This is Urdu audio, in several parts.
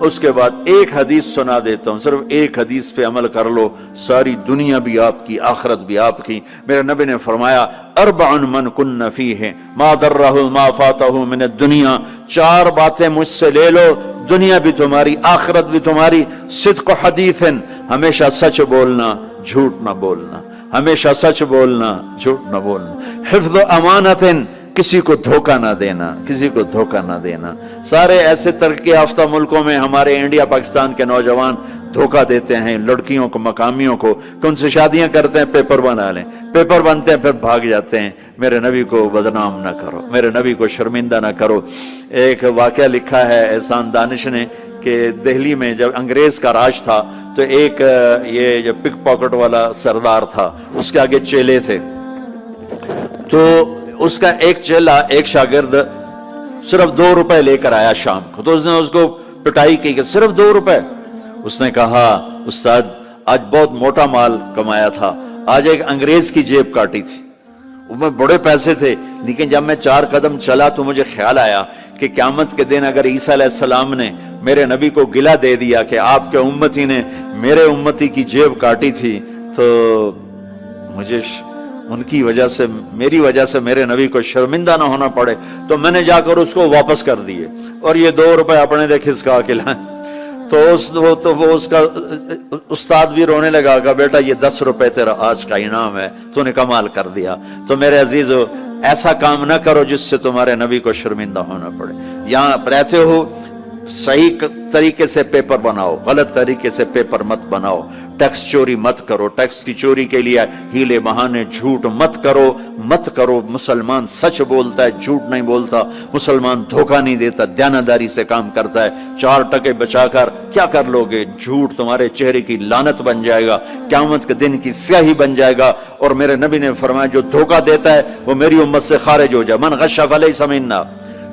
اس کے بعد ایک حدیث سنا دیتا ہوں، صرف ایک حدیث پہ عمل کر لو، ساری دنیا بھی آپ کی، آخرت بھی آپ کی۔ میرے نبی نے فرمایا اربع من کن فیہ ما ضرہ ما فاتہ من الدنیا، چار باتیں مجھ سے لے لو، دنیا بھی تمہاری، آخرت بھی تمہاری۔ صدق حدیث، ہمیشہ سچ بولنا، جھوٹ نہ بولنا، ہمیشہ سچ بولنا، جھوٹ نہ بولنا۔ حفظ امانت، کسی کو دھوکہ نہ دینا، کسی کو دھوکہ نہ دینا۔ سارے ایسے ترقی یافتہ ملکوں میں ہمارے انڈیا پاکستان کے نوجوان دھوکہ دیتے ہیں لڑکیوں کو، مقامیوں کو، کہ ان سے شادیاں کرتے ہیں، پیپر بنا لیں، پیپر بنتے ہیں پھر بھاگ جاتے ہیں۔ میرے نبی کو بدنام نہ کرو، میرے نبی کو شرمندہ نہ کرو۔ ایک واقعہ لکھا ہے احسان دانش نے کہ دہلی میں جب انگریز کا راج تھا تو ایک یہ جو پک پاکٹ والا سردار تھا، اس کے آگے چیلے تھے، تو اس کا ایک چیلا، ایک شاگرد صرف 2 روپے لے کر آیا شام کو، تو اس نے اس کو پٹائی کی کہ صرف 2 روپے۔ اس نے کہا استاد آج بہت موٹا مال کمایا تھا، آج ایک انگریز کی جیب کاٹی تھی، اس میں بڑے پیسے تھے، لیکن جب میں 4 قدم چلا تو مجھے خیال آیا کہ قیامت کے دن اگر عیسیٰ علیہ السلام نے میرے نبی کو گلہ دے دیا کہ آپ کے امتی نے میرے امتی کی جیب کاٹی تھی، تو مجھے ان کی وجہ سے، میری وجہ سے میرے نبی کو شرمندہ نہ ہونا پڑے، تو میں نے جا کر اس کو واپس کر دیے اور یہ 2 روپے اپنے دے کھسکا کے لائیں۔ تو وہ اس کا استاد بھی رونے لگا کہ بیٹا یہ 10 روپے تیرا آج کا انعام ہے، تو نے کمال کر دیا۔ تو میرے عزیزو، ایسا کام نہ کرو جس سے تمہارے نبی کو شرمندہ ہونا پڑے۔ یہاں رہتے ہو صحیح طریقے سے پیپر بناؤ، غلط طریقے سے پیپر مت بناؤ، ٹیکس چوری مت کرو، ٹیکس کی چوری کے لیے ہیلے بہانے جھوٹ مت کرو۔ مسلمان سچ بولتا ہے، جھوٹ نہیں بولتا، مسلمان دھوکہ نہیں دیتا، دیانتداری سے کام کرتا ہے۔ 4 ٹکے بچا کر کیا کر لو گے؟ جھوٹ تمہارے چہرے کی لعنت بن جائے گا، قیامت کے دن کی سیاہی بن جائے گا۔ اور میرے نبی نے فرمایا جو دھوکہ دیتا ہے وہ میری امت سے خارج ہو جائے، من غش فلیس منا،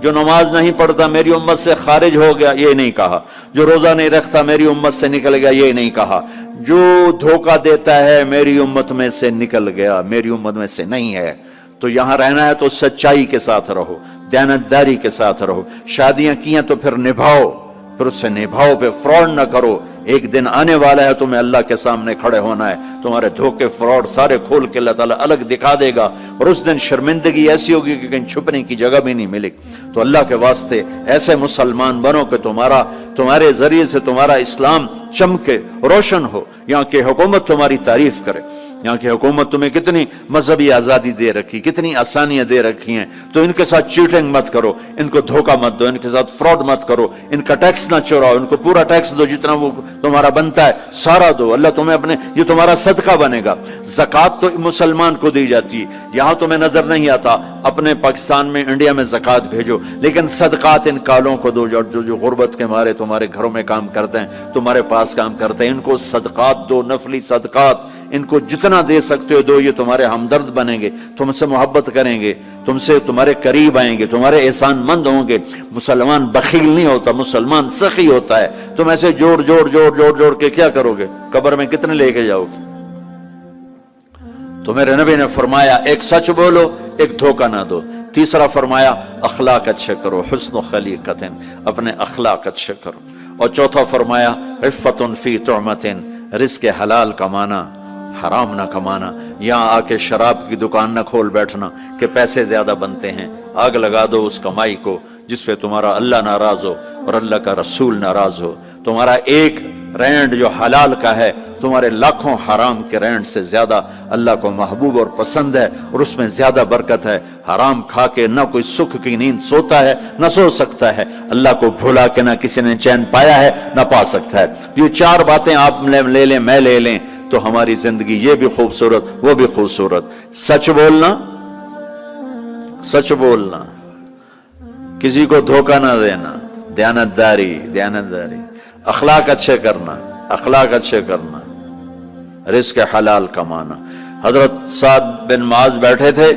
جو نماز نہیں پڑھتا میری امت سے خارج ہو گیا، یہ نہیں کہا۔ جو روزہ نہیں رکھتا میری امت سے نکل گیا، یہ نہیں کہا۔ جو دھوکہ دیتا ہے میری امت میں سے نکل گیا، میری امت میں سے نہیں ہے۔ تو یہاں رہنا ہے تو سچائی کے ساتھ رہو، دیانتداری کے ساتھ رہو۔ شادیاں کیاں تو پھر نبھاؤ، پھر اس سے نبھاؤ، پہ فراڈ نہ کرو۔ ایک دن آنے والا ہے تمہیں اللہ کے سامنے کھڑے ہونا ہے، تمہارے دھوکے فراڈ سارے کھول کے اللہ تعالیٰ الگ دکھا دے گا، اور اس دن شرمندگی ایسی ہوگی کہ کہیں چھپنے کی جگہ بھی نہیں ملے۔ تو اللہ کے واسطے ایسے مسلمان بنو کہ تمہارے ذریعے سے تمہارا اسلام چمکے، روشن ہو، یہاں کی حکومت تمہاری تعریف کرے۔ یہاں کی حکومت تمہیں کتنی مذہبی آزادی دے رکھی، کتنی آسانیاں دے رکھی ہیں، تو ان کے ساتھ چیٹنگ مت کرو، ان کو دھوکہ مت دو، ان کے ساتھ فراڈ مت کرو، ان کا ٹیکس نہ چوراؤ، ان کو پورا ٹیکس دو، جتنا وہ تمہارا بنتا ہے سارا دو، اللہ تمہیں یہ تمہارا صدقہ بنے گا۔ زکوٰۃ تو مسلمان کو دی جاتی ہے، یہاں تمہیں نظر نہیں آتا، اپنے پاکستان میں، انڈیا میں زکوٰۃ بھیجو، لیکن صدقات ان کالوں کو دو جو غربت کے مارے تمہارے گھروں میں کام کرتے ہیں، تمہارے پاس کام کرتے ہیں، ان کو صدقات دو، نفلی صدقات، ان کو جتنا دے سکتے ہو دو، یہ تمہارے ہمدرد بنیں گے، تم سے محبت کریں گے، تم سے تمہارے قریب آئیں گے، تمہارے احسان مند ہوں گے۔ مسلمان بخیل نہیں ہوتا، مسلمان سخی ہوتا ہے۔ تم ایسے جوڑ کے کیا کرو گے؟ قبر میں کتنے لے کے جاؤ گے؟ تو میرے نبی نے فرمایا ایک سچ بولو، ایک دھوکہ نہ دو۔ تیسرا فرمایا اخلاق اچھے کرو، حسن خلیقت، اپنے اخلاق اچھے کرو۔ اور چوتھا فرمایا عفت فی طعمت، رزق حلال کمانا، حرام نہ کمانا۔ یہاں آ کے شراب کی دکان نہ کھول بیٹھنا کہ پیسے زیادہ بنتے ہیں، آگ لگا دو اس کمائی کو جس پہ تمہارا اللہ ناراض ہو اور اللہ کا رسول ناراض ہو۔ تمہارا ایک رینڈ جو حلال کا ہے تمہارے لاکھوں حرام کے رینڈ سے زیادہ اللہ کو محبوب اور پسند ہے، اور اس میں زیادہ برکت ہے۔ حرام کھا کے نہ کوئی سکھ کی نیند سوتا ہے، نہ سو سکتا ہے، اللہ کو بھولا کے نہ کسی نے چین پایا ہے، نہ پا سکتا ہے۔ یہ 4 باتیں آپ لے لیں، میں لے لیں، تو ہماری زندگی یہ بھی خوبصورت، وہ بھی خوبصورت۔ سچ بولنا، کسی کو دھوکہ نہ دینا، دیانتداری، اخلاق اچھے کرنا، رزق حلال کمانا۔ حضرت سعد بن معاذ بیٹھے تھے،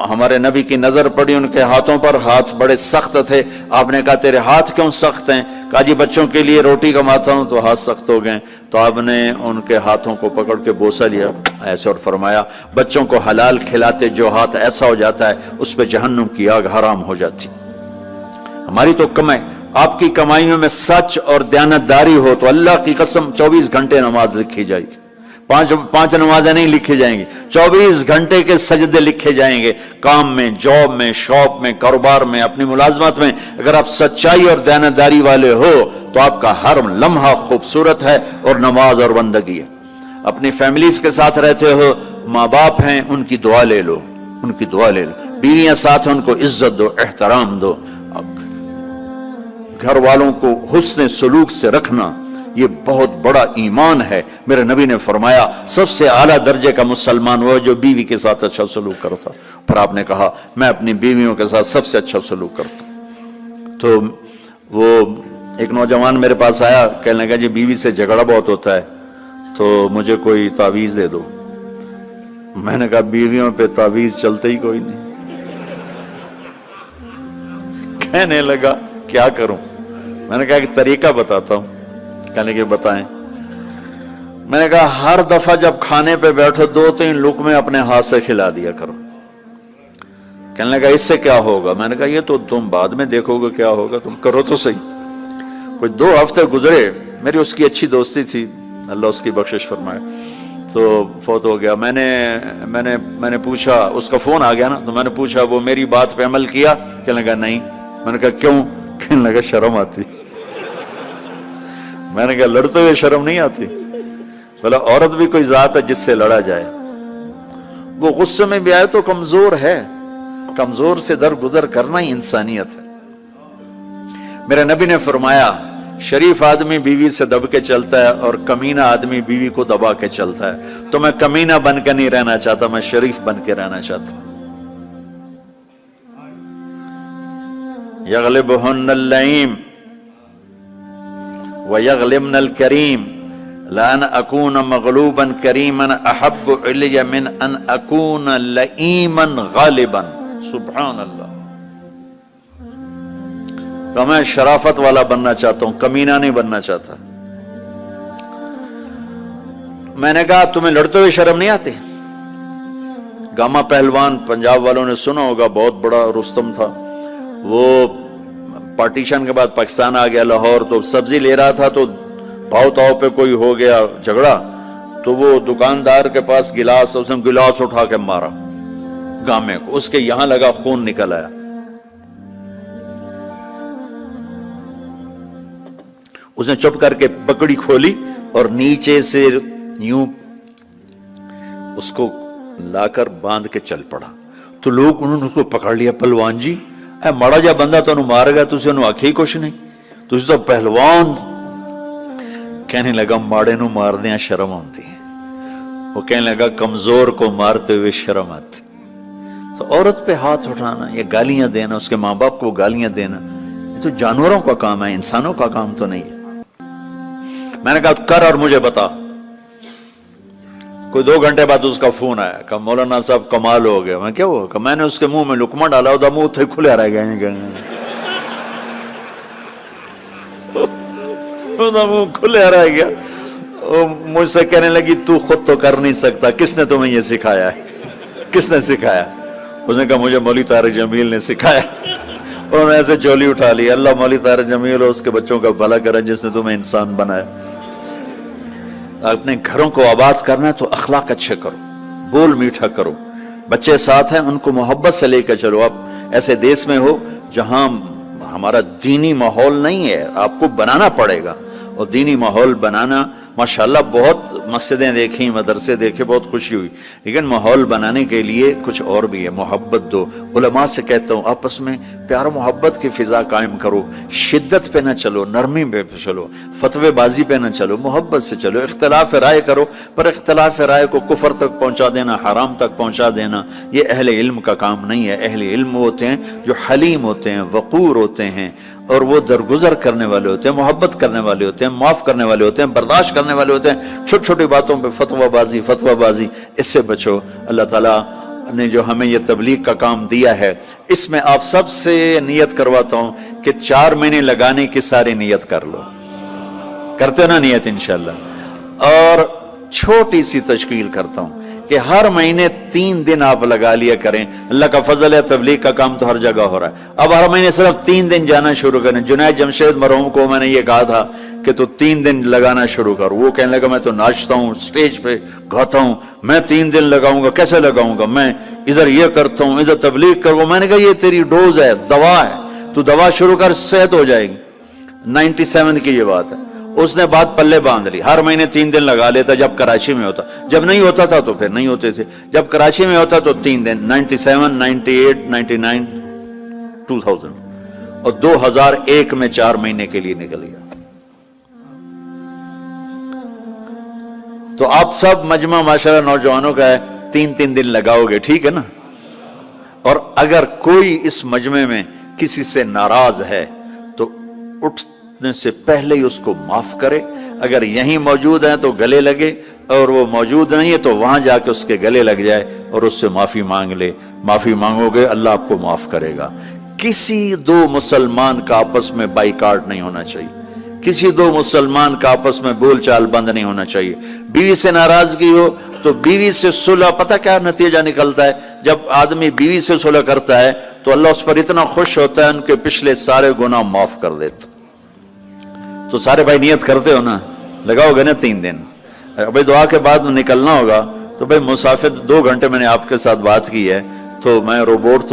ہمارے نبی کی نظر پڑی ان کے ہاتھوں پر، ہاتھ بڑے سخت تھے۔ آپ نے کہا تیرے ہاتھ کیوں سخت ہیں؟ کہا جی بچوں کے لیے روٹی کماتا ہوں تو ہاتھ سخت ہو گئے۔ تو آپ نے ان کے ہاتھوں کو پکڑ کے بوسہ لیا ایسے اور فرمایا بچوں کو حلال کھلاتے جو ہاتھ ایسا ہو جاتا ہے اس پہ جہنم کی آگ حرام ہو جاتی۔ ہماری تو آپ کی کمائیوں میں سچ اور دیانتداری ہو تو اللہ کی قسم 24 گھنٹے نماز لکھی جائے گی. پانچ نمازیں نہیں لکھی جائیں گی، 24 گھنٹے کے سجدے لکھے جائیں گے. کام میں، جاب میں، شاپ میں، کاروبار میں، اپنی ملازمت میں اگر آپ سچائی اور دیانتداری والے ہو تو آپ کا ہر لمحہ خوبصورت ہے اور نماز اور بندگی ہے. اپنی فیملیز کے ساتھ رہتے ہو، ماں باپ ہیں ان کی دعا لے لو، ان کی دعا لے لو. بیویاں ساتھ ہیں ان کو عزت دو، احترام دو. گھر والوں کو حسن سلوک سے رکھنا یہ بہت بڑا ایمان ہے. میرے نبی نے فرمایا سب سے اعلیٰ درجے کا مسلمان وہ جو بیوی کے ساتھ اچھا سلوک کرتا. پھر آپ نے کہا میں اپنی بیویوں کے ساتھ سب سے اچھا سلوک کرتا ہوں. تو وہ ایک نوجوان میرے پاس آیا، کہنے لگا جی بیوی سے جھگڑا بہت ہوتا ہے تو مجھے کوئی تعویذ دے دو. میں نے کہا بیویوں پہ تعویذ چلتے ہی کوئی نہیں. کہنے لگا کیا کروں؟ میں نے کہا کہ طریقہ بتاتا ہوں. کہنے کے بتائیں. میں نے کہا ہر دفعہ جب کھانے پہ بیٹھو 2-3 لقمے اپنے ہاتھ سے کھلا دیا کرو. کہنے لگا اس سے کیا ہوگا؟ میں نے کہا یہ تو تم بعد میں دیکھو گے کیا ہوگا، تم کرو تو صحیح. کوئی 2 ہفتے گزرے، میری اس کی اچھی دوستی تھی، اللہ اس کی بخشش فرمائے، تو فوت ہو گیا. میں نے پوچھا، اس کا فون آ گیا نا، تو میں نے پوچھا وہ میری بات پہ عمل کیا؟ کہنے لگا نہیں. میں نے کہا کیوں؟ کہنے لگا شرم آتی. میں نے کہا لڑتے ہوئے شرم نہیں آتی؟ بولا عورت بھی کوئی ذات ہے جس سے لڑا جائے. وہ غصے میں بھی آئے تو کمزور ہے، کمزور سے درگزر کرنا ہی انسانیت ہے. میرے نبی نے فرمایا شریف آدمی بیوی سے دب کے چلتا ہے اور کمینہ آدمی بیوی کو دبا کے چلتا ہے. تو میں کمینہ بن کے نہیں رہنا چاہتا، میں شریف بن کے رہنا چاہتا ہوں. یغلبہن اللئیم وَيَغْلِمْنَ الْكَرِيمِ لَأَنْ أَكُونَ مَغْلُوبًا كَرِيمًا أَحَبُّ إِلَيَّ مِنْ أَنْ أَكُونَ لَئِيمًا غَالِبًا. سبحان اللہ. تو میں شرافت والا بننا چاہتا ہوں، کمینہ نہیں بننا چاہتا. میں نے کہا تمہیں لڑتے ہوئے شرم نہیں آتی؟ گاما پہلوان پنجاب والوں نے سنا ہوگا، بہت بڑا رستم تھا. وہ پارٹیشن کے بعد پاکستان آ گیا لاہور، تو سبزی لے رہا تھا تو بھاؤ تاؤ پہ کوئی ہو گیا جھگڑا، تو وہ دکاندار کے پاس گلاس، اس نے گلاس اٹھا کے مارا گامے کو، اس کے یہاں لگا، خون نکل آیا. اس نے چپ کر کے پکڑی کھولی اور نیچے سے یوں اس کو لا کر باندھ کے چل پڑا. تو لوگ انہوں نے اس کو پکڑ لیا، پہلوان جی اے ماڑا جا بندہ تو انہوں مار گیا، تُسے انہوں آکھے ہی کچھ نہیں، تُسے تو پہلوان. کہنے لگا ماڑے نو مار دیا شرم آتی ہے. وہ کہنے لگا کمزور کو مارتے ہوئے شرم آتی. تو عورت پہ ہاتھ اٹھانا یا گالیاں دینا، اس کے ماں باپ کو گالیاں دینا، یہ تو جانوروں کا کام ہے، انسانوں کا کام تو نہیں ہے. میں نے کہا کر اور مجھے بتا. کوئی 2 گھنٹے بعد اس کا فون آیا کہ مولانا صاحب کمال ہو گیا. میں کیا ہوا؟ کہ میں نے اس کے منہ میں لقمہ ڈالا، وہ منہ تھے کھلے رہ گئے، منہ کھلے رہ گیا. مجھ سے کہنے لگی تو خود تو کر نہیں سکتا، کس نے تمہیں یہ سکھایا ہے؟ کس نے سکھایا؟ اس نے کہا مجھے مولوی طارق جمیل نے سکھایا. انہوں نے ایسے چولی اٹھا لی. اللہ مولوی طارق جمیل اور اس کے بچوں کا بھلا کرے جس نے تمہیں انسان بنایا. اپنے گھروں کو آباد کرنا ہے تو اخلاق اچھے کرو، بول میٹھا کرو. بچے ساتھ ہیں ان کو محبت سے لے کر چلو. آپ ایسے دیس میں ہو جہاں ہمارا دینی ماحول نہیں ہے، آپ کو بنانا پڑے گا. اور دینی ماحول بنانا ماشاءاللہ بہت مسجدیں دیکھیں، مدرسے دیکھے، بہت خوشی ہوئی، لیکن ماحول بنانے کے لیے کچھ اور بھی ہے. محبت دو. علماء سے کہتا ہوں آپس میں پیار و محبت کی فضا قائم کرو. شدت پہ نہ چلو، نرمی پہ چلو، فتوے بازی پہ نہ چلو، محبت سے چلو. اختلاف رائے کرو، پر اختلاف رائے کو کفر تک پہنچا دینا، حرام تک پہنچا دینا، یہ اہل علم کا کام نہیں ہے. اہل علم ہوتے ہیں جو حلیم ہوتے ہیں، وقور ہوتے ہیں، اور وہ درگزر کرنے والے ہوتے ہیں، محبت کرنے والے ہوتے ہیں، معاف کرنے والے ہوتے ہیں، برداشت کرنے والے ہوتے ہیں. چھوٹی چھوٹی باتوں پہ فتوہ بازی اس سے بچو. اللہ تعالیٰ نے جو ہمیں یہ تبلیغ کا کام دیا ہے، اس میں آپ سب سے نیت کرواتا ہوں کہ 4 مہینے لگانے کی ساری نیت کر لو. کرتے نا نیت انشاءاللہ. اور چھوٹی سی تشکیل کرتا ہوں کہ ہر مہینے 3 دن آپ لگا لیا کریں. اللہ کا فضل ہے، تبلیغ کا کام تو ہر جگہ ہو رہا ہے. اب ہر مہینے صرف 3 دن جانا شروع کریں. جنید جمشید مرحوم کو میں نے یہ کہا تھا کہ تو 3 دن لگانا شروع کر. وہ کہنے لگا میں تو ناچتا ہوں، سٹیج پہ گاتا ہوں، میں 3 دن لگاؤں گا. کیسے لگاؤں گا؟ میں ادھر یہ کرتا ہوں، ادھر تبلیغ کروں. میں نے کہا یہ تیری ڈوز ہے، دوا ہے، تو دوا شروع کر، صحت ہو جائے گی. 97 کی یہ بات ہے. اس نے بات پلے باندھ لی. ہر مہینے 3 دن لگا لیتا جب کراچی میں ہوتا. جب نہیں ہوتا تھا تو پھر نہیں ہوتے تھے. جب کراچی میں ہوتا تو 3 دن. 97 98 99 2000 اور 2001 میں 4 مہینے کے لیے نکل گیا. تو آپ سب مجمع ماشاءاللہ نوجوانوں کا ہے، 3 دن لگاؤ گے، ٹھیک ہے نا؟ اور اگر کوئی اس مجمع میں کسی سے ناراض ہے تو اٹھنے سے پہلے ہی اس کو معاف کرے. اگر یہیں موجود ہیں تو گلے لگے، اور وہ موجود نہیں ہے تو وہاں جا کے اس کے گلے لگ جائے اور اس سے معافی مانگ لے. معافی مانگو گے اللہ آپ کو معاف کرے گا. کسی 2 مسلمان کا آپس میں بائیکاٹ نہیں ہونا چاہیے. کسی 2 مسلمان کا آپس میں بول چال بند نہیں ہونا چاہیے. بیوی سے ناراضگی ہو تو بیوی سے صلح. پتہ کیا نتیجہ نکلتا ہے؟ جب آدمی بیوی سے صلح کرتا ہے تو اللہ اس پر اتنا خوش ہوتا ہے ان کے پچھلے سارے گناہ معاف کر دیتا. تو سارے بھائی نیت کرتے ہو نا؟ لگاؤ گے نا 3 دن. بھائی دعا کے بعد نکلنا ہوگا تو بھائی مسافر 2 گھنٹے میں نے آپ کے ساتھ بات کی ہے تو میں روبوٹ